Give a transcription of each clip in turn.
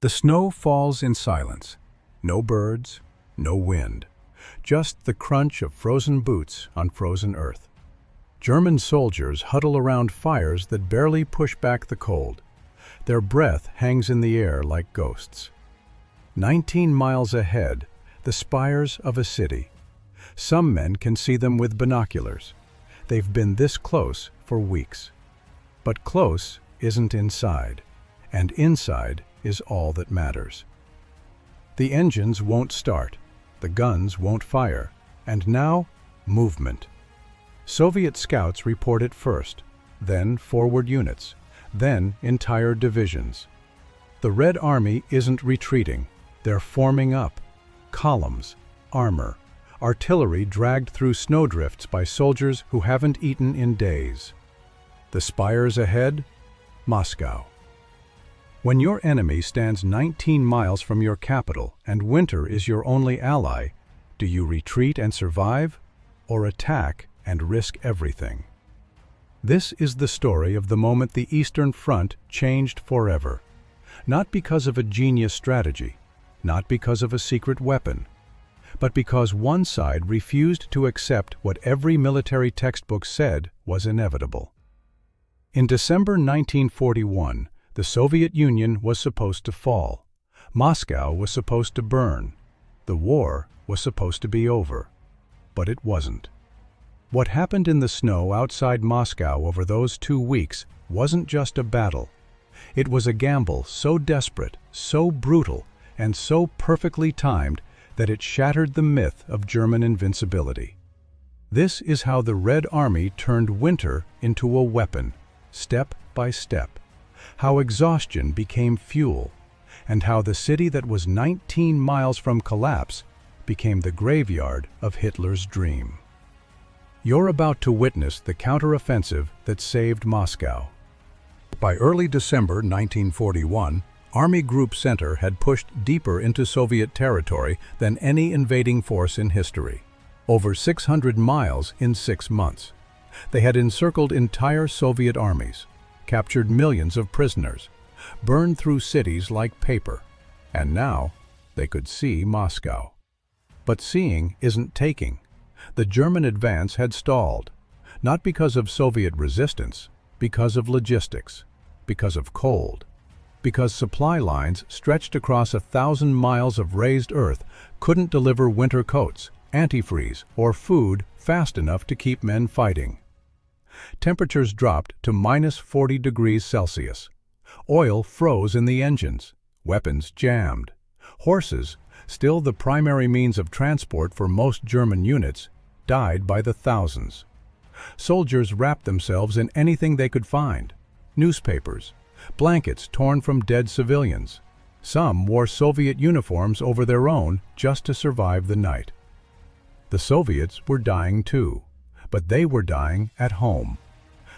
The snow falls in silence. No birds, no wind. Just the crunch of frozen boots on frozen earth. German soldiers huddle around fires that barely push back the cold. Their breath hangs in the air like ghosts. 19 miles ahead, the spires of a city. Some men can see them with binoculars. They've been this close for weeks. But close isn't inside, and inside is all that matters. The engines won't start, the guns won't fire, and now, movement. Soviet scouts report it first, then forward units, then entire divisions. The Red Army isn't retreating, they're forming up. Columns, armor, artillery dragged through snowdrifts by soldiers who haven't eaten in days. The spires ahead, Moscow. When your enemy stands 19 miles from your capital and winter is your only ally, do you retreat and survive, or attack and risk everything? This is the story of the moment the Eastern Front changed forever. Not because of a genius strategy, not because of a secret weapon, but because one side refused to accept what every military textbook said was inevitable. In December 1941, the Soviet Union was supposed to fall. Moscow was supposed to burn. The war was supposed to be over. But it wasn't. What happened in the snow outside Moscow over those 2 weeks wasn't just a battle. It was a gamble so desperate, so brutal, and so perfectly timed that it shattered the myth of German invincibility. This is how the Red Army turned winter into a weapon, step by step. How exhaustion became fuel, and how the city that was 19 miles from collapse became the graveyard of Hitler's dream. You're about to witness the counteroffensive that saved Moscow. By early December 1941, Army Group Center had pushed deeper into Soviet territory than any invading force in history. Over 600 miles in 6 months. They had encircled entire Soviet armies, captured millions of prisoners, burned through cities like paper, and now they could see Moscow. But seeing isn't taking. The German advance had stalled, not because of Soviet resistance, because of logistics, because of cold, because supply lines stretched across 1,000 miles of raised earth couldn't deliver winter coats, antifreeze, or food fast enough to keep men fighting. Temperatures dropped to -40 degrees Celsius. Oil froze in the engines, weapons jammed. Horses, still the primary means of transport for most German units, died by the thousands. Soldiers wrapped themselves in anything they could find: newspapers, blankets torn from dead civilians. Some wore Soviet uniforms over their own just to survive the night. The Soviets were dying too, but they were dying at home.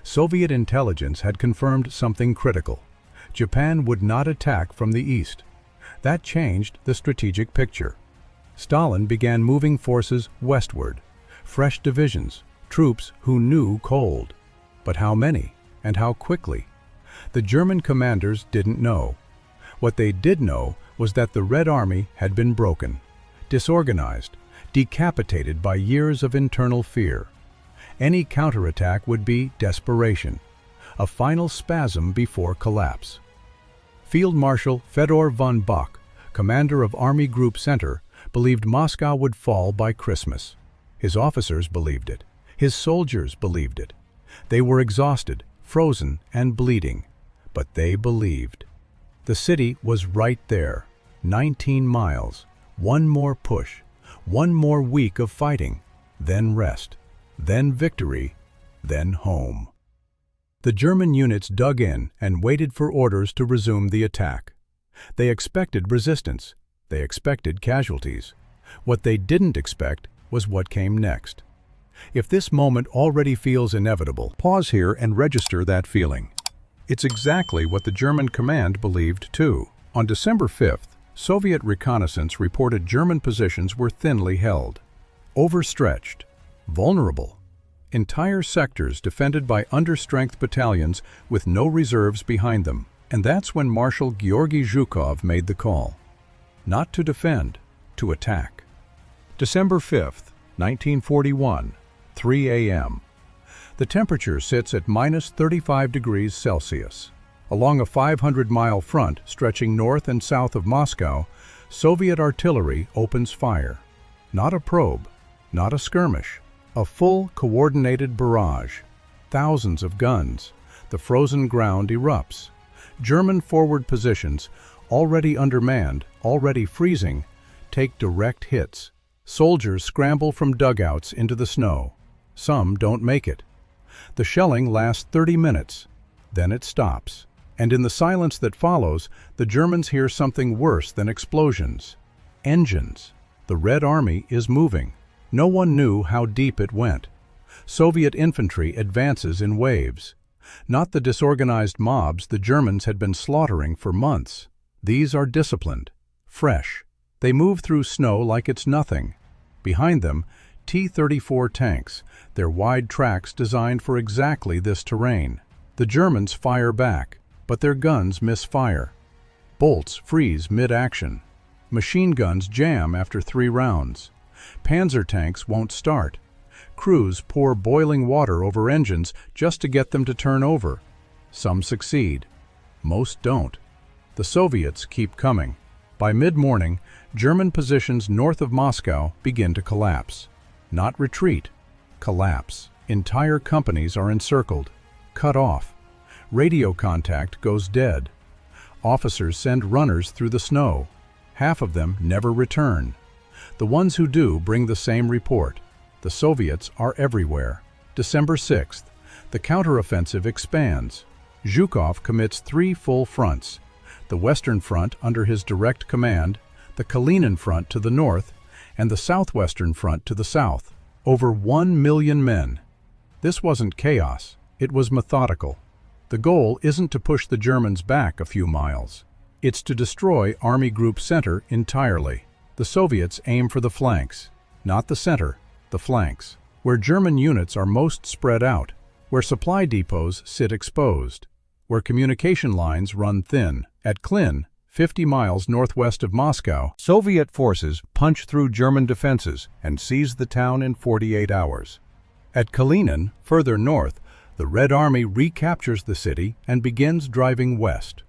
Soviet intelligence had confirmed something critical. Japan would not attack from the east. That changed the strategic picture. Stalin began moving forces westward, fresh divisions, troops who knew cold. But how many, and how quickly? The German commanders didn't know. What they did know was that the Red Army had been broken, disorganized, decapitated by years of internal fear. Any counterattack would be desperation, a final spasm before collapse. Field Marshal Fedor von Bock, commander of Army Group Center, believed Moscow would fall by Christmas. His officers believed it. His soldiers believed it. They were exhausted, frozen, and bleeding, but they believed. The city was right there, 19 miles, one more push, one more week of fighting, then rest, then victory, then home. The German units dug in and waited for orders to resume the attack. They expected resistance. They expected casualties. What they didn't expect was what came next. If this moment already feels inevitable, pause here and register that feeling. It's exactly what the German command believed too. On December 5th, Soviet reconnaissance reported German positions were thinly held, overstretched, vulnerable. Entire sectors defended by understrength battalions with no reserves behind them. And that's when Marshal Georgy Zhukov made the call. Not to defend, to attack. December 5th, 1941, 3 a.m. The temperature sits at minus 35 degrees Celsius. Along a 500-mile front stretching north and south of Moscow, Soviet artillery opens fire. Not a probe, not a skirmish, a full coordinated barrage. Thousands of guns. The frozen ground erupts. German forward positions, already undermanned, already freezing, take direct hits. Soldiers scramble from dugouts into the snow. Some don't make it. The shelling lasts 30 minutes. Then it stops. And in the silence that follows, the Germans hear something worse than explosions. Engines. The Red Army is moving. No one knew how deep it went. Soviet infantry advances in waves. Not the disorganized mobs the Germans had been slaughtering for months. These are disciplined, fresh. They move through snow like it's nothing. Behind them, T-34 tanks, their wide tracks designed for exactly this terrain. The Germans fire back, but their guns misfire. Bolts freeze mid-action. Machine guns jam after 3 rounds. Panzer tanks won't start. Crews pour boiling water over engines just to get them to turn over. Some succeed. Most don't. The Soviets keep coming. By mid-morning, German positions north of Moscow begin to collapse. Not retreat, collapse. Entire companies are encircled, cut off. Radio contact goes dead. Officers send runners through the snow. Half of them never return. The ones who do bring the same report. The Soviets are everywhere. December 6th, the counteroffensive expands. Zhukov commits 3 full fronts. The Western Front under his direct command, the Kalinin Front to the north, and the Southwestern Front to the south. Over 1 million men. This wasn't chaos, it was methodical. The goal isn't to push the Germans back a few miles. It's to destroy Army Group Center entirely. The Soviets aim for the flanks, not the center, the flanks, where German units are most spread out, where supply depots sit exposed, where communication lines run thin. At Klin, 50 miles northwest of Moscow, Soviet forces punch through German defenses and seize the town in 48 hours. At Kalinin, further north, the Red Army recaptures the city and begins driving west.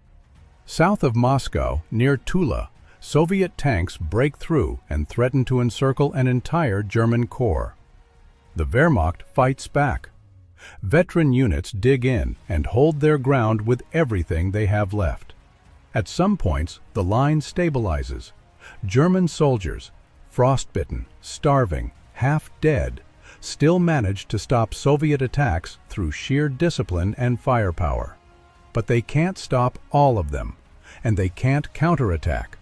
South of Moscow, near Tula, Soviet tanks break through and threaten to encircle an entire German corps. The Wehrmacht fights back. Veteran units dig in and hold their ground with everything they have left. At some points, the line stabilizes. German soldiers, frostbitten, starving, half dead, still manage to stop Soviet attacks through sheer discipline and firepower. But they can't stop all of them, and they can't counterattack.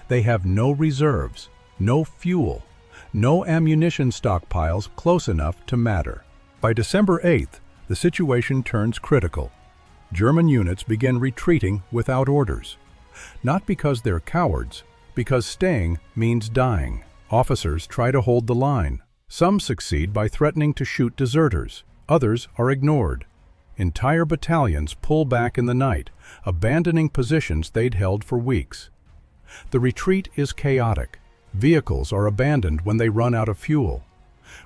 They have no reserves, no fuel, no ammunition stockpiles close enough to matter. By December 8th, the situation turns critical. German units begin retreating without orders. Not because they're cowards, because staying means dying. Officers try to hold the line. Some succeed by threatening to shoot deserters. Others are ignored. Entire battalions pull back in the night, abandoning positions they'd held for weeks. The retreat is chaotic. Vehicles are abandoned when they run out of fuel.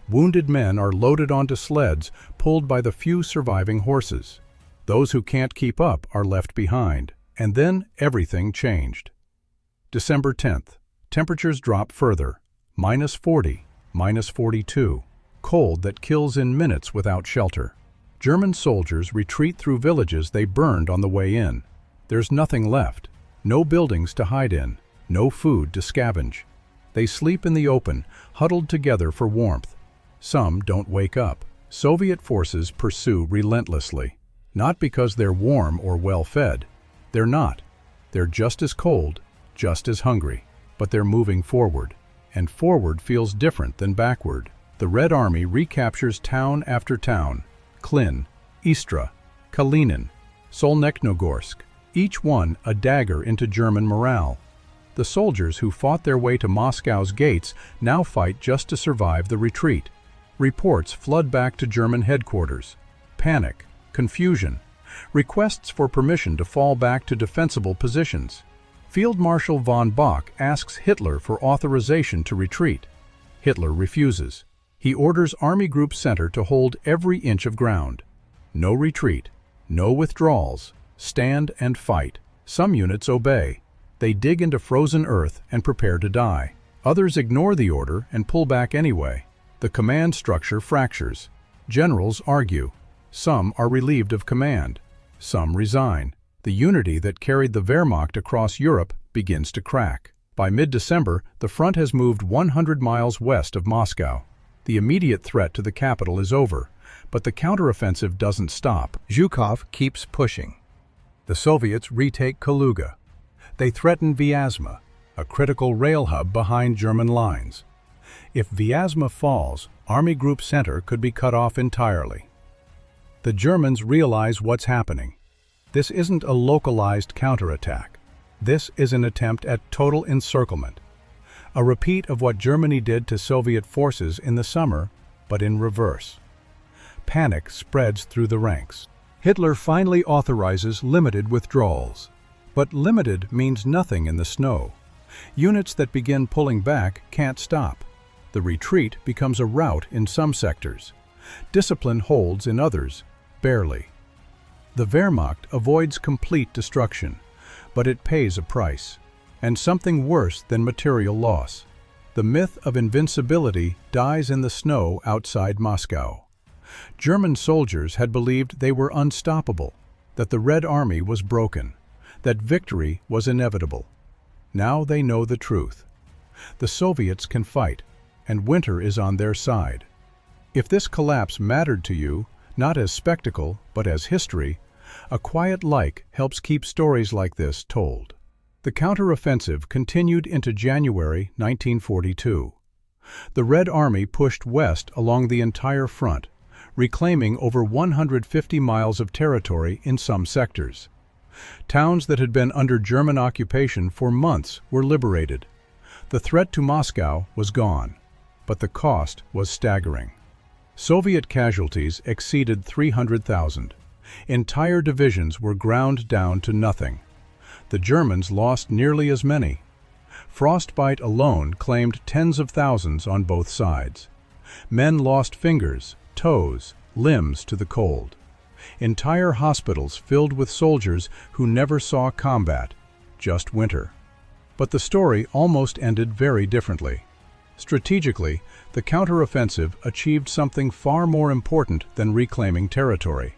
Wounded men are loaded onto sleds pulled by the few surviving horses. Those who can't keep up are left behind. And then everything changed. December 10th. Temperatures drop further. Minus 40, minus 42. Cold that kills in minutes without shelter. German soldiers retreat through villages they burned on the way in. There's nothing left. No buildings to hide in. No food to scavenge. They sleep in the open, huddled together for warmth. Some don't wake up. Soviet forces pursue relentlessly. Not because they're warm or well-fed. They're not. They're just as cold, just as hungry. But they're moving forward. And forward feels different than backward. The Red Army recaptures town after town. Klin, Istra, Kalinin, Solnechnogorsk. Each one a dagger into German morale. The soldiers who fought their way to Moscow's gates now fight just to survive the retreat. Reports flood back to German headquarters. Panic, confusion. requests for permission to fall back to defensible positions. Field Marshal von Bock asks Hitler for authorization to retreat. Hitler refuses. He orders Army Group Center to hold every inch of ground. No retreat, no withdrawals, stand and fight. Some units obey. They dig into frozen earth and prepare to die. Others ignore the order and pull back anyway. The command structure fractures. Generals argue. Some are relieved of command. Some resign. The unity that carried the Wehrmacht across Europe begins to crack. By mid-December, the front has moved 100 miles west of Moscow. The immediate threat to the capital is over, but the counteroffensive doesn't stop. Zhukov keeps pushing. The Soviets retake Kaluga. They threaten Vyazma, a critical rail hub behind German lines. If Vyazma falls, Army Group Center could be cut off entirely. The Germans realize what's happening. This isn't a localized counterattack. This is an attempt at total encirclement. A repeat of what Germany did to Soviet forces in the summer, but in reverse. Panic spreads through the ranks. Hitler finally authorizes limited withdrawals. But limited means nothing in the snow. Units that begin pulling back can't stop. The retreat becomes a rout in some sectors. Discipline holds in others, barely. The Wehrmacht avoids complete destruction, but it pays a price, and something worse than material loss. The myth of invincibility dies in the snow outside Moscow. German soldiers had believed they were unstoppable, that the Red Army was broken, that victory was inevitable. Now they know the truth. The Soviets can fight, and winter is on their side. If this collapse mattered to you, not as spectacle, but as history, a quiet like helps keep stories like this told. The counteroffensive continued into January 1942. The Red Army pushed west along the entire front, reclaiming over 150 miles of territory in some sectors. Towns that had been under German occupation for months were liberated. The threat to Moscow was gone, but the cost was staggering. Soviet casualties exceeded 300,000. Entire divisions were ground down to nothing. The Germans lost nearly as many. Frostbite alone claimed tens of thousands on both sides. Men lost fingers, toes, limbs to the cold. Entire hospitals filled with soldiers who never saw combat, just winter. But the story almost ended very differently. Strategically, the counteroffensive achieved something far more important than reclaiming territory.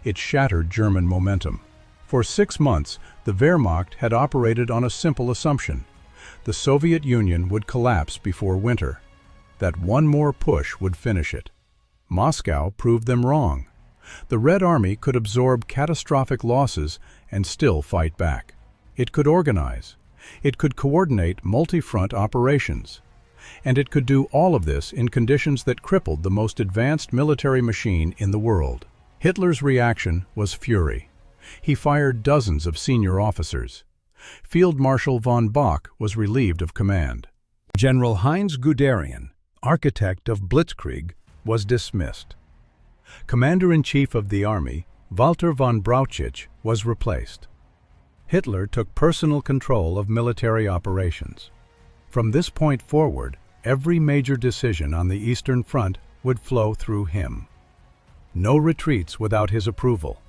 It shattered German momentum. For 6 months, the Wehrmacht had operated on a simple assumption. The Soviet Union would collapse before winter. That one more push would finish it. Moscow proved them wrong. The Red Army could absorb catastrophic losses and still fight back. It could organize. It could coordinate multi-front operations. And it could do all of this in conditions that crippled the most advanced military machine in the world. Hitler's reaction was fury. He fired dozens of senior officers. Field Marshal von Bock was relieved of command. General Heinz Guderian, architect of Blitzkrieg, was dismissed. Commander-in-Chief of the army, Walter von Brauchitsch, was replaced. Hitler took personal control of military operations. From this point forward, every major decision on the Eastern Front would flow through him. No retreats without his approval.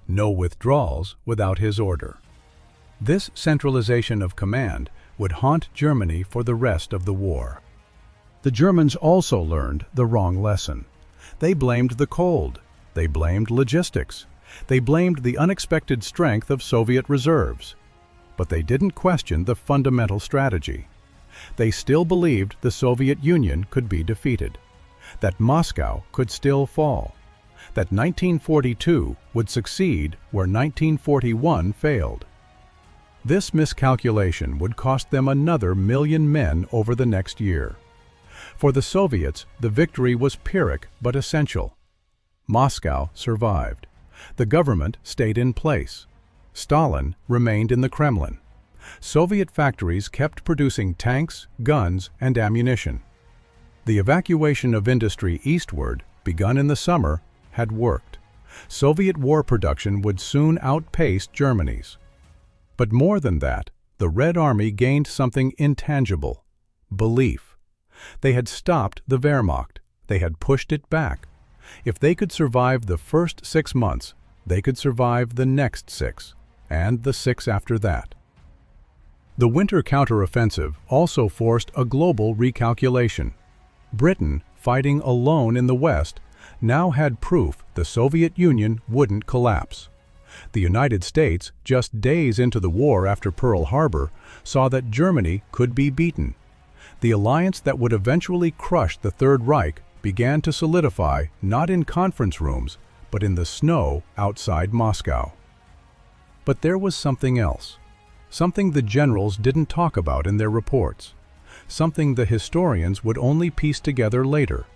No withdrawals without his order. This centralization of command would haunt Germany for the rest of the war. The Germans also learned the wrong lesson. They blamed the cold. They blamed logistics. They blamed the unexpected strength of Soviet reserves. But they didn't question the fundamental strategy. They still believed the Soviet Union could be defeated, that Moscow could still fall, that 1942 would succeed where 1941 failed. This miscalculation would cost them another 1 million men over the next year. For the Soviets, the victory was Pyrrhic but essential. Moscow survived. The government stayed in place. Stalin remained in the Kremlin. Soviet factories kept producing tanks, guns, and ammunition. The evacuation of industry eastward, begun in the summer, had worked. Soviet war production would soon outpace Germany's. But more than that, the Red Army gained something intangible: belief. They had stopped the Wehrmacht. They had pushed it back. If they could survive the first 6 months, they could survive the next 6, and the 6 after that. The winter counteroffensive also forced a global recalculation. Britain, fighting alone in the West, now had proof the Soviet Union wouldn't collapse. The United States, just days into the war after Pearl Harbor, saw that Germany could be beaten. The alliance that would eventually crush the Third Reich began to solidify not in conference rooms, but in the snow outside Moscow. But there was something else. Something the generals didn't talk about in their reports. Something the historians would only piece together later.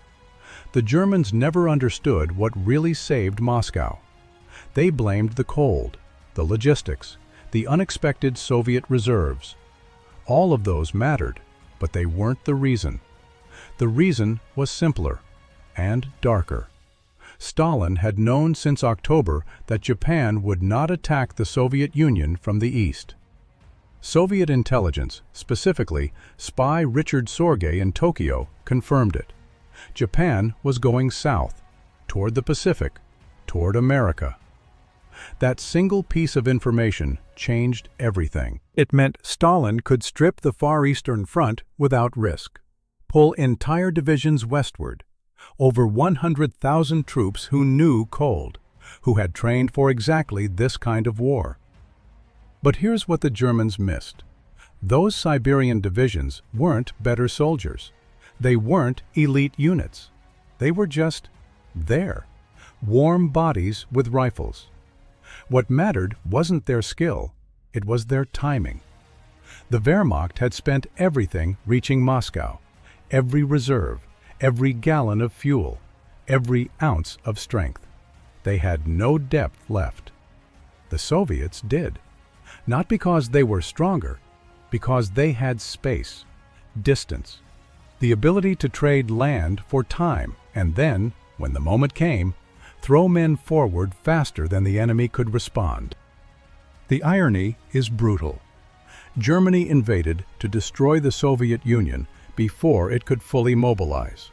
The Germans never understood what really saved Moscow. They blamed the cold, the logistics, the unexpected Soviet reserves. All of those mattered, but they weren't the reason. The reason was simpler and darker. Stalin had known since October that Japan would not attack the Soviet Union from the east. Soviet intelligence, specifically spy Richard Sorge in Tokyo, confirmed it. Japan was going south, toward the Pacific, toward America. That single piece of information changed everything. It meant Stalin could strip the Far Eastern Front without risk, pull entire divisions westward, over 100,000 troops who knew cold, who had trained for exactly this kind of war. But here's what the Germans missed. Those Siberian divisions weren't better soldiers. They weren't elite units. They were just there, warm bodies with rifles. What mattered wasn't their skill, it was their timing. The Wehrmacht had spent everything reaching Moscow, every reserve, every gallon of fuel, every ounce of strength. They had no depth left. The Soviets did. Not because they were stronger, because they had space, distance, the ability to trade land for time, and then, when the moment came, throw men forward faster than the enemy could respond. The irony is brutal. Germany invaded to destroy the Soviet Union before it could fully mobilize,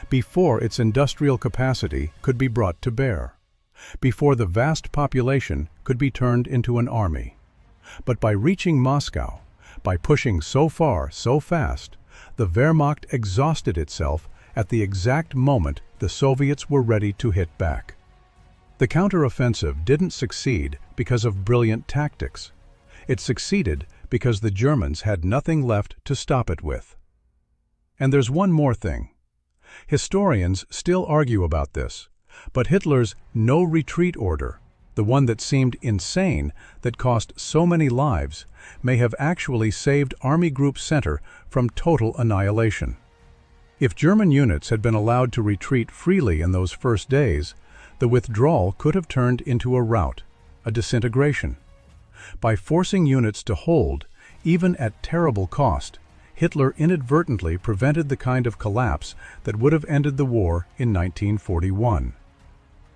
before its industrial capacity could be brought to bear, before the vast population could be turned into an army. But by reaching Moscow, by pushing so far, so fast, the Wehrmacht exhausted itself at the exact moment the Soviets were ready to hit back. The counteroffensive didn't succeed because of brilliant tactics. It succeeded because the Germans had nothing left to stop it with. And there's one more thing. Historians still argue about this, but Hitler's no retreat order, the one that seemed insane, that cost so many lives, may have actually saved Army Group Center from total annihilation. If German units had been allowed to retreat freely in those first days, the withdrawal could have turned into a rout, a disintegration. By forcing units to hold, even at terrible cost, Hitler inadvertently prevented the kind of collapse that would have ended the war in 1941.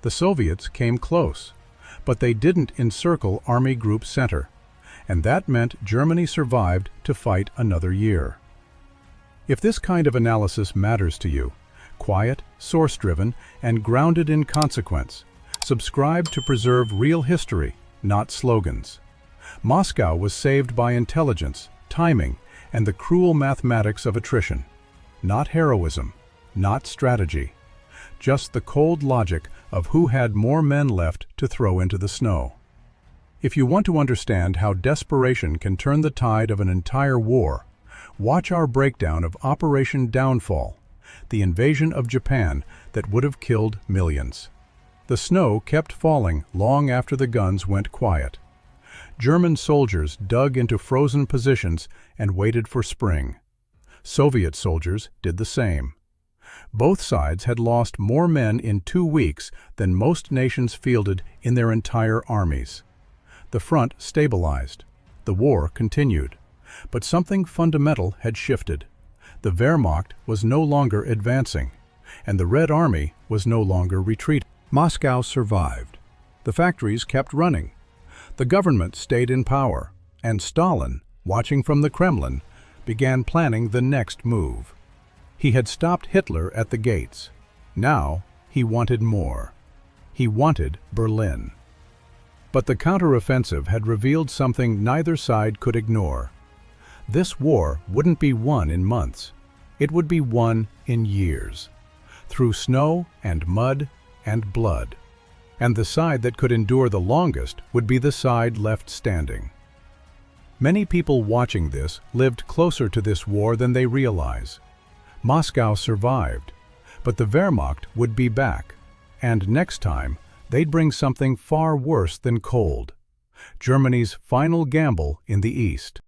The Soviets came close, but they didn't encircle Army Group Center, and that meant Germany survived to fight another year. If this kind of analysis matters to you, quiet, source-driven, and grounded in consequence, subscribe to preserve real history, not slogans. Moscow was saved by intelligence, timing, and the cruel mathematics of attrition. Not heroism, not strategy. Just the cold logic of who had more men left to throw into the snow. If you want to understand how desperation can turn the tide of an entire war, watch our breakdown of Operation Downfall, the invasion of Japan that would have killed millions. The snow kept falling long after the guns went quiet. German soldiers dug into frozen positions and waited for spring. Soviet soldiers did the same. Both sides had lost more men in 2 weeks than most nations fielded in their entire armies. The front stabilized. The war continued. But something fundamental had shifted. The Wehrmacht was no longer advancing, and the Red Army was no longer retreating. Moscow survived. The factories kept running. The government stayed in power, and Stalin, watching from the Kremlin, began planning the next move. He had stopped Hitler at the gates. Now he wanted more. He wanted Berlin. But the counteroffensive had revealed something neither side could ignore. This war wouldn't be won in months. It would be won in years, through snow and mud and blood. And the side that could endure the longest would be the side left standing. Many people watching this lived closer to this war than they realize. Moscow survived, but the Wehrmacht would be back, and next time they'd bring something far worse than cold: Germany's final gamble in the East.